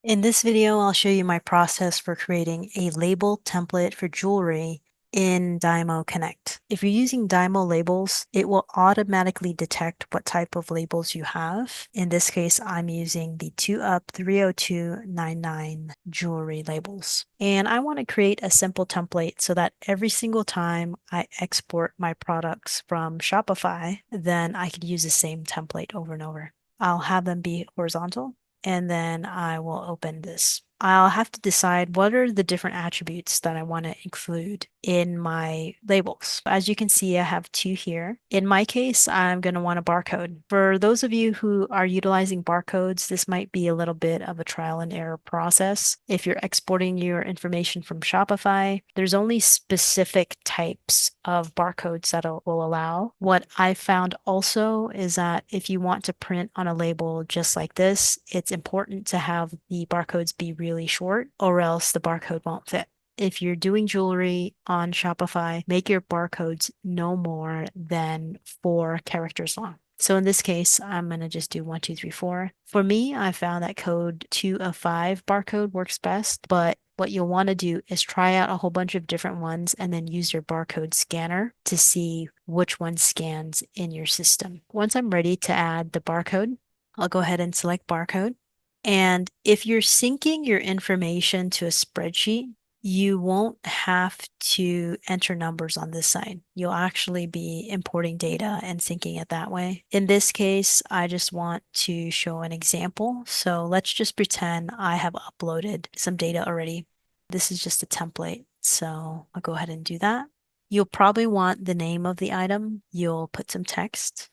In this video, I'll show you my process for creating a label template for jewelry in Dymo Connect. If you're using Dymo labels, it will automatically detect what type of labels you have. In this case, I'm using the 2UP 30299 jewelry labels. And I want to create a simple template so that every single time I export my products from Shopify, then I could use the same template over and over. I'll have them be horizontal, and then I will open this. I'll have to decide what are the different attributes that I want to include in my labels. As you can see, I have two here. In my case, I'm going to want a barcode. For those of you who are utilizing barcodes, this might be a little bit of a trial and error process. If you're exporting your information from Shopify, there's only specific types of barcodes that it will allow. What I found also is that if you want to print on a label just like this, it's important to have the barcodes be really short, or else the barcode won't fit. If you're doing jewelry on Shopify, make your barcodes no more than 4 characters long. So in this case, I'm going to just do 1, 2, 3, 4. For me, I found that code 2 of 5 barcode works best, but what you'll want to do is try out a whole bunch of different ones and then use your barcode scanner to see which one scans in your system. Once I'm ready to add the barcode, I'll go ahead and select barcode. And if you're syncing your information to a spreadsheet, you won't have to enter numbers on this side. You'll actually be importing data and syncing it that way. In this case, I just want to show an example. So let's just pretend I have uploaded some data already. This is just a template. So I'll go ahead and do that. You'll probably want the name of the item. You'll put some text,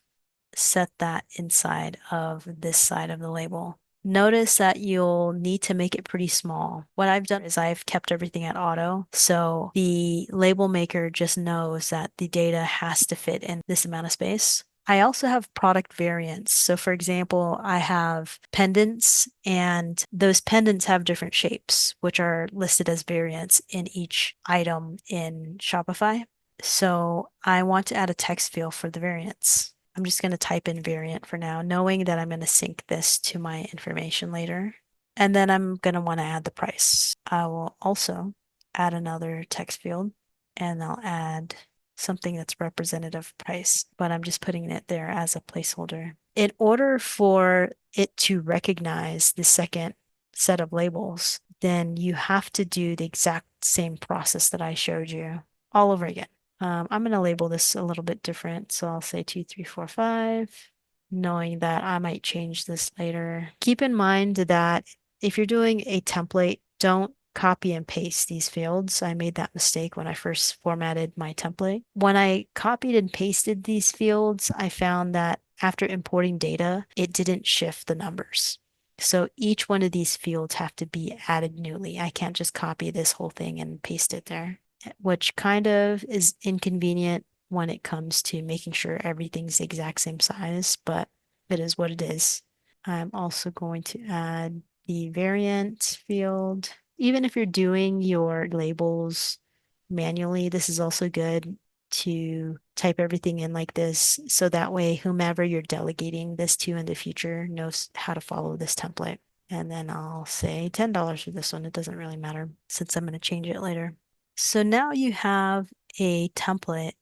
set that inside of this side of the label. Notice that you'll need to make it pretty small. What I've done is I've kept everything at auto, so the label maker just knows that the data has to fit in this amount of space. I also have product variants. So for example, I have pendants, and those pendants have different shapes, which are listed as variants in each item in Shopify. So I want to add a text field for the variants. I'm just going to type in variant for now, knowing that I'm going to sync this to my information later. And then I'm going to want to add the price. I will also add another text field, and I'll add something that's representative price, but I'm just putting it there as a placeholder. In order for it to recognize the second set of labels, then you have to do the exact same process that I showed you all over again. I'm going to label this a little bit different. So I'll say 2, 3, 4, 5, knowing that I might change this later. Keep in mind that if you're doing a template, don't copy and paste these fields. I made that mistake when I first formatted my template. When I copied and pasted these fields, I found that after importing data, it didn't shift the numbers. So each one of these fields have to be added newly. I can't just copy this whole thing and paste it there, which kind of is inconvenient when it comes to making sure everything's the exact same size, but it is what it is. I'm also going to add the variant field. Even if you're doing your labels manually, this is also good to type everything in like this, so that way whomever you're delegating this to in the future knows how to follow this template. And then I'll say $10 for this one. It doesn't really matter since I'm going to change it later. So now you have a template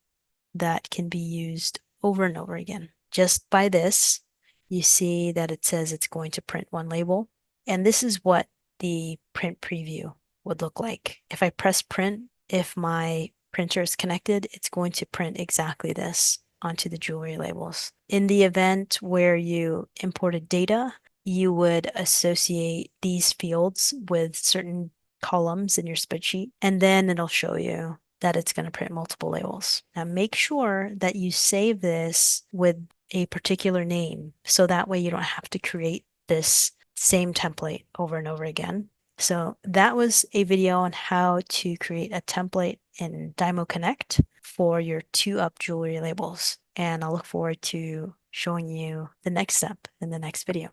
that can be used over and over again. Just by this, you see that it says it's going to print one label. And this is what the print preview would look like. If I press print, if my printer is connected, it's going to print exactly this onto the jewelry labels. In the event where you imported data, you would associate these fields with certain columns in your spreadsheet, and then it'll show you that it's going to print multiple labels. Now make sure that you save this with a particular name, so that way you don't have to create this same template over and over again. So that was a video on how to create a template in Dymo Connect for your 2UP jewelry labels. And I'll look forward to showing you the next step in the next video.